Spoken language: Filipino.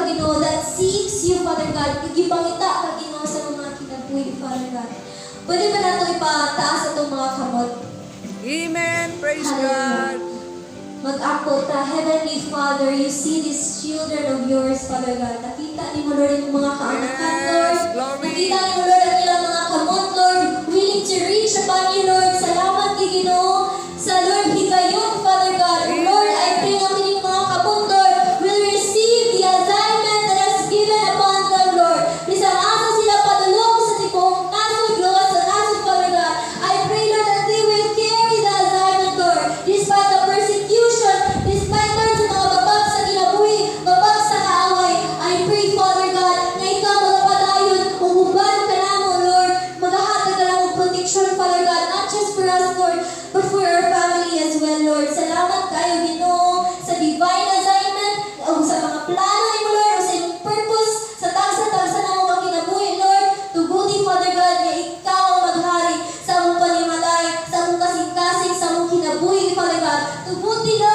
ka Ginoo that seeks you, Father God. Gipangita ka Ginoo sa mga kinabuhi, Father God. Pwede ba nato ipataas atong mga kamot? Amen. Praise Hallelujah. God. Mag-ako ta, Heavenly Father, you see these children of yours, Father God. Nakita ni mo, Lord, yung mga kaanakan, Lord. Yes, glory. Nakita ni mo, Lord, ang ilang mga kamot, Lord, willing to reach upon you, Lord. Salamat kay Ginoo sa Lord, higayon, Father God. Lord, I pray na kining mga kamot, Lord, will receive the assignment that is given upon them, Lord. Bisang asa sila padulong sa tipong nasod, Lord, sa nasod, Father God. I pray, Lord, that they will carry the assignment, Lord, despite the persecution, despite, Lord, sa mga babag sa kinabuhi, babag sa kaaway. I pray, Father God, na ikaw magpadayon, uban ka na mo, Lord, maghahatag ka lang ng protection, Father God, not just for us, Lord, but for our family as well, Lord. Salamat kayo, Ginoo, sa divine assignment, o sa mga plano ni mo, Lord, o sa iyong purpose, sa tagsa-tagsa na mo kinabuhi, Lord. Tuguti, Father God, na ikaw ang maghari sa among panimalay, sa among kasing-kasing, sa among kinabuhi, Father God. Tuguti, Lord,